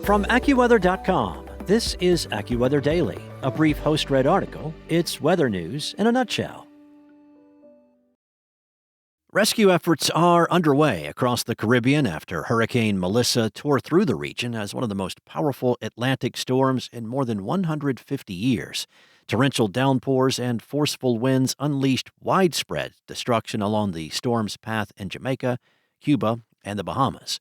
From AccuWeather.com, this is AccuWeather Daily, a brief host-read article. It's weather news in a nutshell. Rescue efforts are underway across the Caribbean after Hurricane Melissa tore through the region as one of the most powerful Atlantic storms in more than 150 years. Torrential downpours and forceful winds unleashed widespread destruction along the storm's path in Jamaica, Cuba, and the Bahamas.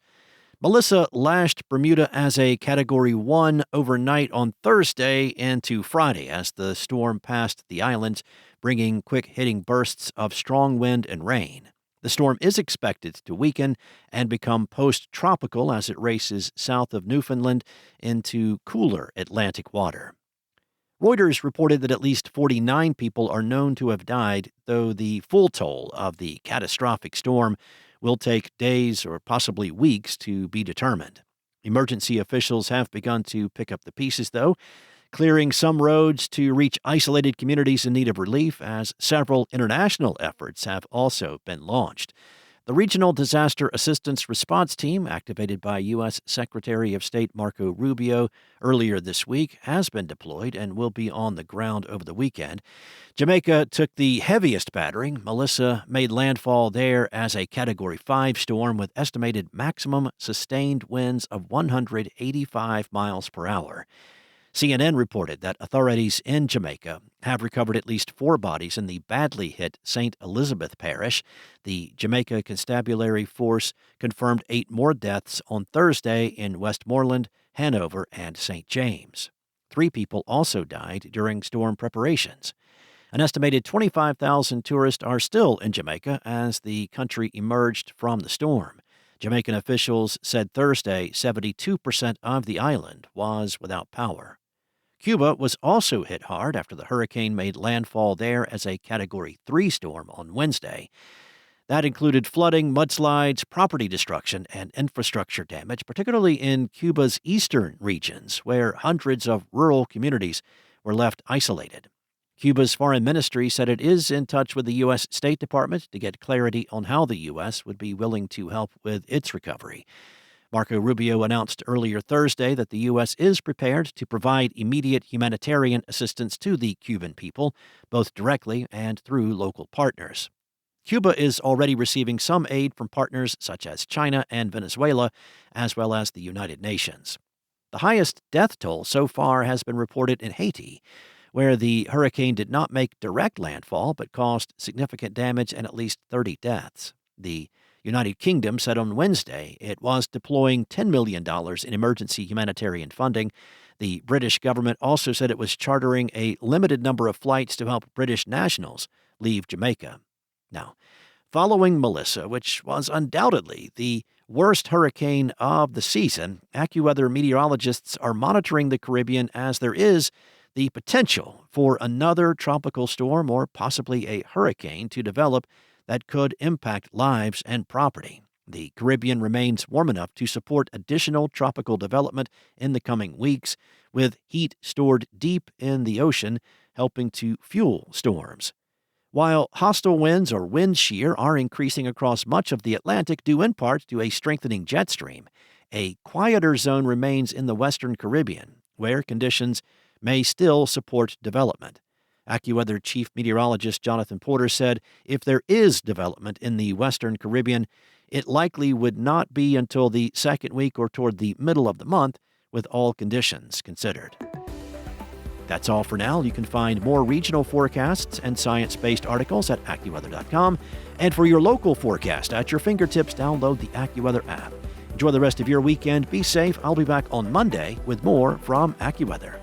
Melissa lashed Bermuda as a Category 1 overnight on Thursday into Friday as the storm passed the islands, bringing quick-hitting bursts of strong wind and rain. The storm is expected to weaken and become post-tropical as it races south of Newfoundland into cooler Atlantic water. Reuters reported that at least 49 people are known to have died, though the full toll of the catastrophic storm will take days or possibly weeks to be determined. Emergency officials have begun to pick up the pieces, though, clearing some roads to reach isolated communities in need of relief, as several international efforts have also been launched. The Regional Disaster Assistance Response Team, activated by U.S. Secretary of State Marco Rubio earlier this week, has been deployed and will be on the ground over the weekend. Jamaica took the heaviest battering. Melissa made landfall there as a Category 5 storm with estimated maximum sustained winds of 185 miles per hour. CNN reported that authorities in Jamaica have recovered at least 4 bodies in the badly hit St. Elizabeth Parish. The Jamaica Constabulary Force confirmed 8 more deaths on Thursday in Westmoreland, Hanover, and St. James. 3 people also died during storm preparations. An estimated 25,000 tourists are still in Jamaica as the country emerged from the storm. Jamaican officials said Thursday 72% of the island was without power. Cuba was also hit hard after the hurricane made landfall there as a Category 3 storm on Wednesday. That included flooding, mudslides, property destruction, and infrastructure damage, particularly in Cuba's eastern regions, where hundreds of rural communities were left isolated. Cuba's foreign ministry said it is in touch with the U.S. State Department to get clarity on how the U.S. would be willing to help with its recovery. Marco Rubio announced earlier Thursday that the U.S. is prepared to provide immediate humanitarian assistance to the Cuban people, both directly and through local partners. Cuba is already receiving some aid from partners such as China and Venezuela, as well as the United Nations. The highest death toll so far has been reported in Haiti, where the hurricane did not make direct landfall but caused significant damage and at least 30 deaths. The United Kingdom said on Wednesday it was deploying $10 million in emergency humanitarian funding. The British government also said it was chartering a limited number of flights to help British nationals leave Jamaica. Now, following Melissa, which was undoubtedly the worst hurricane of the season, AccuWeather meteorologists are monitoring the Caribbean as there is the potential for another tropical storm or possibly a hurricane to develop that could impact lives and property. The Caribbean remains warm enough to support additional tropical development in the coming weeks, with heat stored deep in the ocean helping to fuel storms. While hostile winds or wind shear are increasing across much of the Atlantic due in part to a strengthening jet stream, a quieter zone remains in the western Caribbean, where conditions may still support development. AccuWeather Chief Meteorologist Jonathan Porter said if there is development in the western Caribbean, it likely would not be until the second week or toward the middle of the month, with all conditions considered. That's all for now. You can find more regional forecasts and science-based articles at AccuWeather.com. And for your local forecast at your fingertips, download the AccuWeather app. Enjoy the rest of your weekend. Be safe. I'll be back on Monday with more from AccuWeather.